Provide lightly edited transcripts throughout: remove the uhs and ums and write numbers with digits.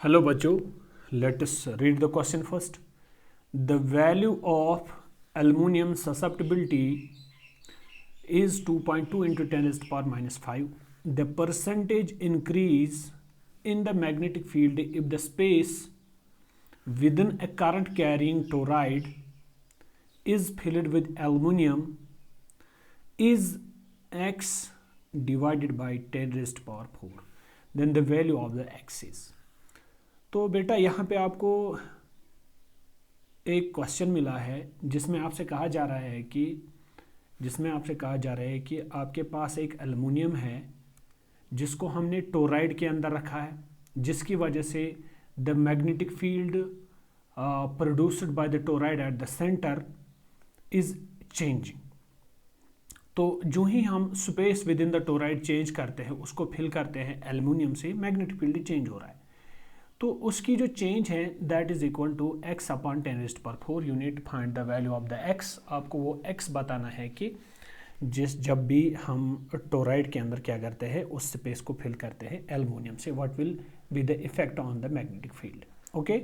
Hello बच्चों, let us read the question first. The value of aluminium susceptibility is 2.2 into 10 raised to power minus 5. The percentage increase in the magnetic field if the space within a current carrying toroid is filled with aluminum is x divided by 10 raised to power 4. Then the value of the x is. तो बेटा यहाँ पे आपको एक question मिला है जिसमें आपसे कहा जा रहा है कि आपके पास एक एल्युमिनियम है जिसको हमने टोराइड के अंदर रखा है, जिसकी वजह से the magnetic field produced by the toroid eight the centre is changing. तो जो ही हम space with in the toroid change करते हैं, उसको फिल करते हैं एल्युमिनियम से, मैग्नेटिक फील्ड चेंज हो रहा है. तो उसकी जो चेंज है that is equal to x upon 10 raised to power 4. Unit find the value of the x. आपको वो x बताना है कि जब भी हम टोराइड के अंदर क्या करते हैं, उस स्पेस को फिल करते हैं एल्युमिनियम से, what will be the effect on the magnetic field. Okay,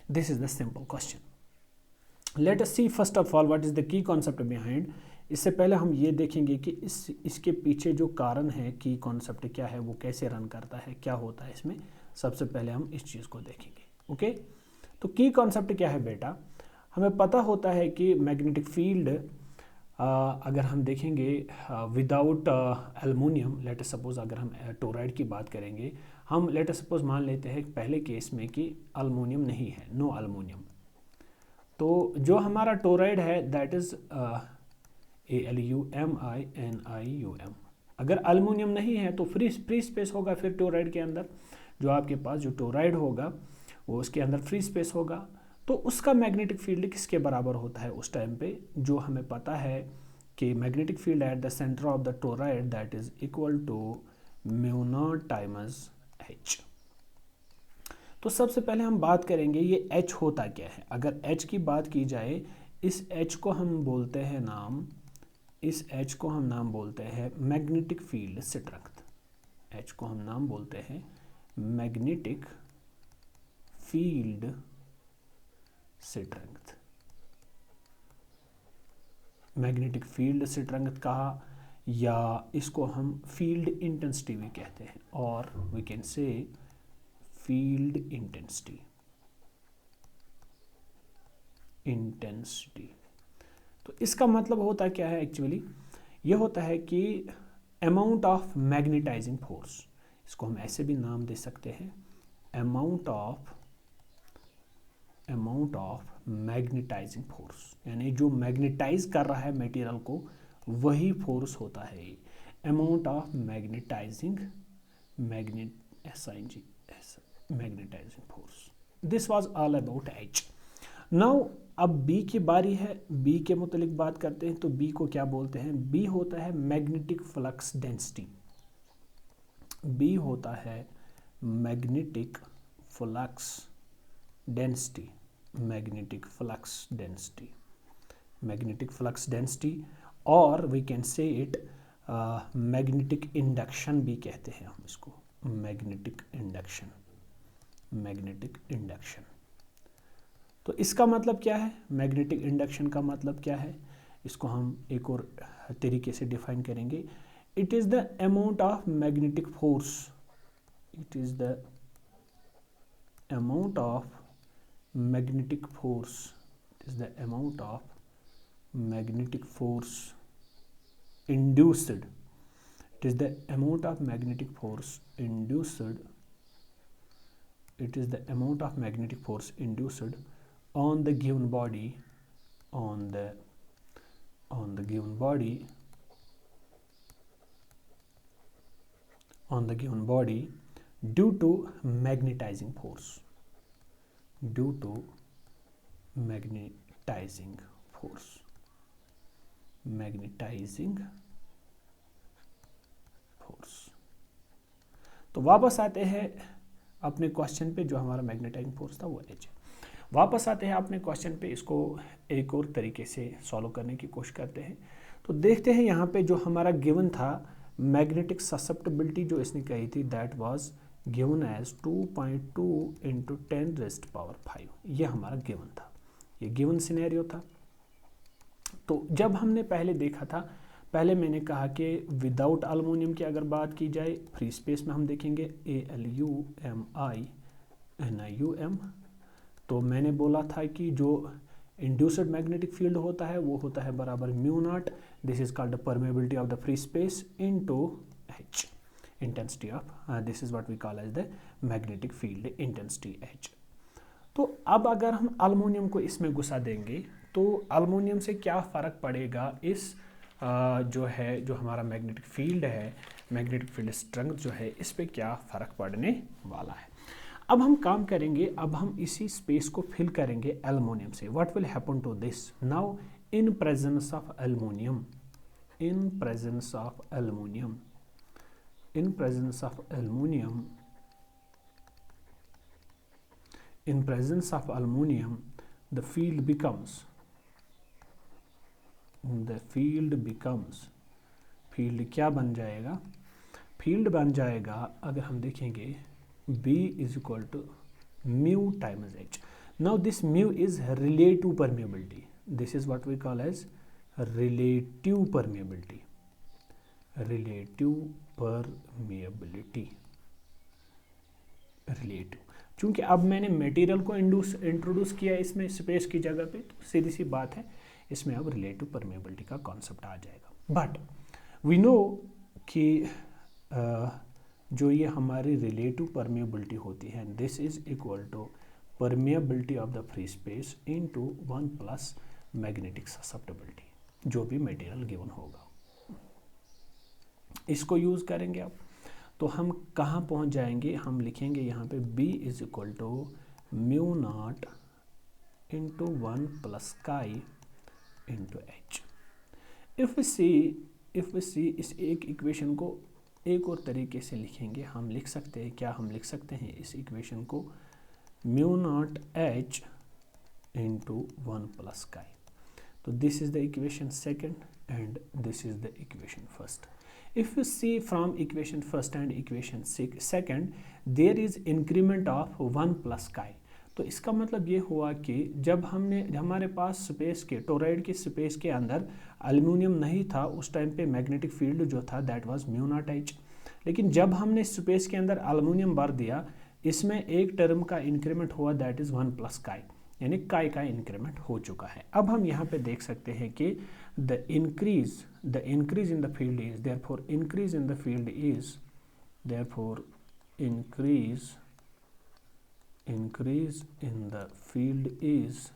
this is the simple question. Let us see first of all what is the key concept behind. इससे पहले हम ये देखेंगे कि इसके पीछे जो कारण है, की कॉन्सेप्ट क्या है, वो कैसे रन करता है, क्या होता है इसमें. सबसे पहले हम इस चीज़ को देखेंगे. ओके, तो की कॉन्सेप्ट क्या है बेटा. हमें पता होता है कि मैग्नेटिक फील्ड अगर हम देखेंगे without aluminium, let us suppose अगर हम टोराइड की बात करेंगे, हम लेट अस सपोज मान लेते हैं पहले केस में कि एल्युमिनियम नहीं है, नो एल्युमिनियम. तो जो हमारा टोराइड है दैट इज ALUMINIUM. अगर एल्युमिनियम नहीं है तो फ्री स्पेस होगा फिर टोराइड के अंदर. जो आपके पास जो टोराइड होगा वो उसके अंदर फ्री स्पेस होगा. तो उसका मैग्नेटिक फील्ड किसके बराबर होता है उस टाइम पे, जो हमें पता है कि magnetic field at the centre of the toroid that is equal to mu naught times H. तो सबसे पहले हम बात करेंगे ये H होता क्या है. अगर H की बात की जाए, इस H को हम बोलते हैं नाम, इस H को हम नाम बोलते हैं मैग्नेटिक फील्ड स्ट्रेंथ. H को हम नाम बोलते हैं magnetic field strength. Magnetic field strength कहा, या इसको हम फील्ड इंटेंसिटी भी कहते हैं, और we can say field intensity. तो इसका मतलब होता क्या है एक्चुअली, ये होता है कि अमाउंट ऑफ मैग्नेटाइजिंग फोर्स. इसको हम ऐसे भी नाम दे सकते हैं, अमाउंट ऑफ मैग्नेटाइजिंग फोर्स. यानी जो मैग्नेटाइज कर रहा है मटेरियल को, वही फोर्स होता है ये amount of magnetising force. This was all about H. Now अब B की बारी है. B के मुतालिक बात करते हैं. तो B को क्या बोलते हैं, B होता है मैग्नेटिक फ्लक्स डेंसिटी. B होता है magnetic flux density. Magnetic flux density, और we can say it magnetic induction भी कहते हैं हम इसको, मैग्नेटिक इंडक्शन. तो इसका मतलब क्या है, मैग्नेटिक इंडक्शन का मतलब क्या है, इसको हम एक और तरीके से डिफाइन करेंगे. It is the amount of magnetic force. It is the amount of magnetic force. It is the amount of magnetic force induced. It is the amount of magnetic force induced. It is the amount of magnetic force induced on the given body, on the given body due to magnetizing force. Magnetising force. तो वापस आते हैं अपने question पे. जो हमारा magnetising force था वो H. वापस आते हैं अपने क्वेश्चन पे. इसको एक और तरीके से सॉल्व करने की कोशिश करते हैं. तो देखते हैं यहाँ पे जो हमारा गिवन था मैग्नेटिक ससेप्टिबिलिटी, जो इसने कही थी that was given as 2.2 into 10⁵ ये हमारा गिवन था, ये गिवन सिनेरियो था। तो जब हमने पहले देखा था, पहले मैंने कहा कि विदाउट अल्मोनियम की अगर बात की जाए, फ्री स्पेस में हम देखेंगे ALUMINIUM, तो मैंने बोला था कि जो इंड्यूस्ड मैग्नेटिक फील्ड होता है वो होता है बराबर mu naught, this is called the permeability of the free space into H, intensity of, this is what we call as the magnetic field intensity H। तो अब अगर हम अल्मोनियम को इसमें घुसा देंगे तो अल्मोनियम से क्या फ़र्क पड़ेगा इस जो हमारा मैग्नेटिक फील्ड है, मैग्नेटिक फील्ड स्ट्रेंथ जो है, इस पे क्या फ़र्क पड़ने वाला है। अब हम काम करेंगे, अब हम इसी स्पेस को फिल करेंगे एल्युमिनियम से। What will happen to this now in presence of aluminium, in presence of aluminium, in presence of aluminium, in presence of aluminum the field becomes, field क्या बन जाएगा, फील्ड बन जाएगा अगर हम देखेंगे B is equal to mu times H। Now this mu is relative permeability, this is what we call as relative permeability, relative permeability, relative. चूंकि अब मैंने मटेरियल को इंट्रोड्यूस किया इसमें स्पेस की जगह पे, तो सीधी सी बात है इसमें अब रिलेटिव परमेबिलिटी का कॉन्सेप्ट आ जाएगा। बट वी नो कि जो ये हमारी रिलेटिव परमेबिलिटी होती है, this is equal to permeability of the free space into 1 plus magnetic susceptibility, जो भी मटेरियल गिवन होगा। इसको यूज करेंगे अब, तो हम कहाँ पहुँच जाएंगे, हम लिखेंगे यहाँ पे B is equal to mu not into 1 plus chi into H। If see इस एक इक्वेशन को एक और तरीके से लिखेंगे, हम लिख सकते हैं क्या, हम लिख सकते हैं इस इक्वेशन को mu not H into 1 plus chi. तो this is the equation second and this is the equation first. If you see from equation first and equation second, there is increment of 1 plus chi. तो इसका मतलब ये हुआ कि जब हमारे पास space के टोरॉइड के स्पेस के अंदर एल्युमिनियम नहीं था, उस टाइम पे मैग्नेटिक फील्ड जो था that was mu not H। लेकिन जब हमने स्पेस के अंदर एल्युमिनियम भर दिया, इसमें एक टर्म का इंक्रीमेंट हुआ दैट इज 1 प्लस काई, यानी काई का इंक्रीमेंट हो चुका है। अब हम यहाँ पे देख सकते हैं कि the increase in the field is, therefore increase in the field is, therefore increase in the field is,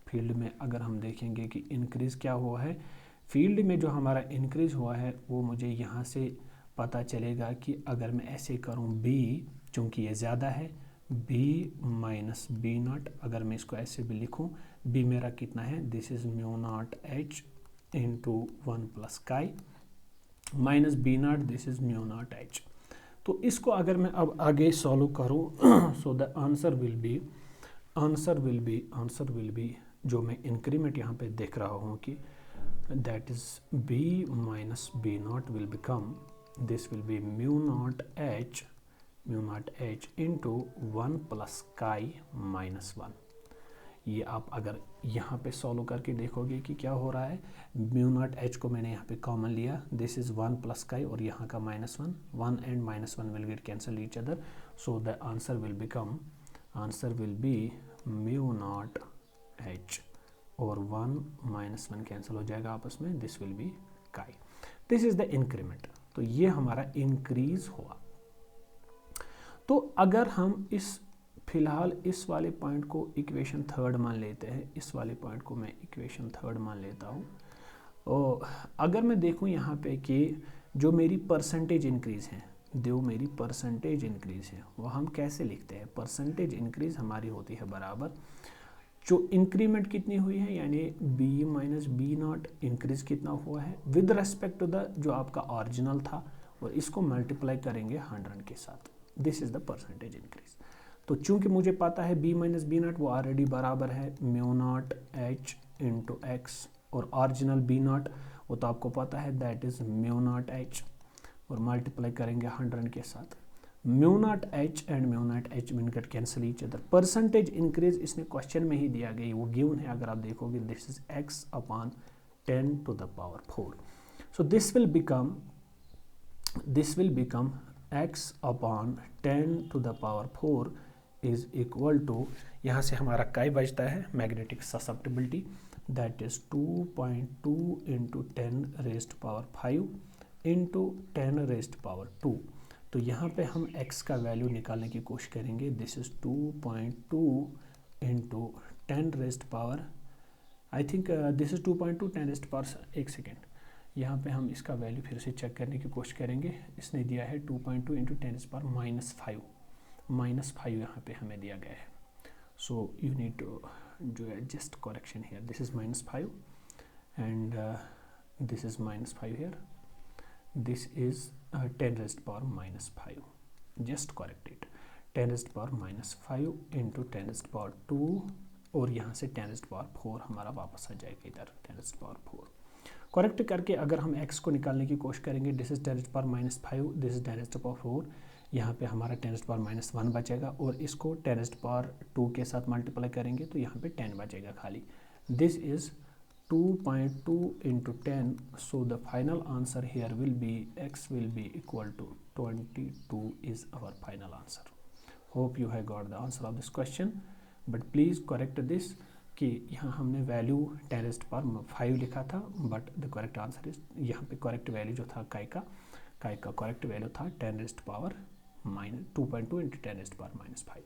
field में अगर हम देखेंगे कि इंक्रीज क्या हुआ है, फील्ड में जो हमारा इंक्रीज हुआ है वो मुझे यहाँ से पता चलेगा कि अगर मैं ऐसे करूँ B, चूँकि ये ज़्यादा है, B माइनस B नॉट, अगर मैं इसको ऐसे भी लिखूँ, B मेरा कितना है, this is mu not H into 1 plus काई minus B not, this is mu not H। तो इसको अगर मैं अब आगे सॉल्व करूँ so the answer will be जो मैं इंक्रीमेंट यहाँ पे देख रहा हूँ कि that is B minus B not will become, this will be mu not H into 1 plus काई माइनस 1। ये आप अगर यहाँ पे सॉल्व करके देखोगे कि क्या हो रहा है, म्यू नॉट H को मैंने यहाँ पे कॉमन लिया, दिस इज 1 प्लस काई और यहाँ का minus 1 and minus 1 will get cancel each other, so the answer will be mu not H और 1 माइनस 1 कैंसिल हो जाएगा आपस में, दिस विल बी काई। This is the increment. तो ये हमारा इंक्रीज हुआ। तो अगर हम फिलहाल इस वाले पॉइंट को इक्वेशन थर्ड मान लेते हैं, इस वाले पॉइंट को मैं इक्वेशन थर्ड मान लेता हूँ, और अगर मैं देखूँ यहाँ पे कि जो मेरी परसेंटेज इंक्रीज़ है, वो हम कैसे लिखते हैं, परसेंटेज इंक्रीज हमारी होती है बराबर जो इंक्रीमेंट कितनी हुई है, यानी B minus B not increase कितना हुआ है विद रेस्पेक्ट टू द जो आपका ओरिजिनल था, और इसको मल्टीप्लाई करेंगे 100 के साथ, this is the percentage increase. तो चूंकि मुझे पता है B माइनस B नॉट वो ऑलरेडी बराबर है mu not H into x, और ओरिजिनल B नॉट वो तो आपको पता है that is mu not H, और मल्टीप्लाई करेंगे 100 के साथ, mu naught H and mu naught H will get cancel each other. Percentage increase इसने क्वेश्चन में ही दिया गया, वो गिवन है. अगर आप देखोगे this is x upon 10 to the power 4. So this will become x upon 10 to the power 4 is equal to, यहाँ से हमारा काय बचता है magnetic susceptibility, that is 2.2 into 10 rest power 5 into 10 rest power 2. तो यहाँ पे हम x का वैल्यू निकालने की कोशिश करेंगे. This is 2.2 into 10 rest power, I think this is 2.2 10 rest power, एक सेकेंड, यहाँ पे हम इसका वैल्यू फिर से चेक करने की कोशिश करेंगे. इसने दिया है 2.2 इंटू 10 रेस्ट पावर -5 यहाँ पे हमें दिया गया है. सो यू नीड टू जो है just correction here. This is -5 and this is -5 here. This is 10 rest power -5. Just correct it. 10 rest power -5 into 10 rest power 2 और यहाँ से 10 रेस्ट पावर 4 हमारा वापस आ जाएगा इधर 10 रेस्ट पावर 4. करेक्ट करके अगर हम x को निकालने की कोशिश करेंगे, this is 10 rest power -5, this is 10 rest power 4. यहाँ पे हमारा 10 रेस्ट पावर -1 बचेगा और इसको 10 रेस्ट पावर 2 के साथ मल्टीप्लाई करेंगे तो यहाँ पे 10 बचेगा खाली. This is 2.2 into 10. So the final answer here will be x will be equal to 22 is our final answer. Hope you have got the answer of this question, but please correct this कि यहाँ हमने value 10 rest power 5 लिखा था, but the correct answer is, यहाँ पे correct value जो था काय का करेक्ट वैल्यू था 10 rest power -2.2 into 10 rest power -5.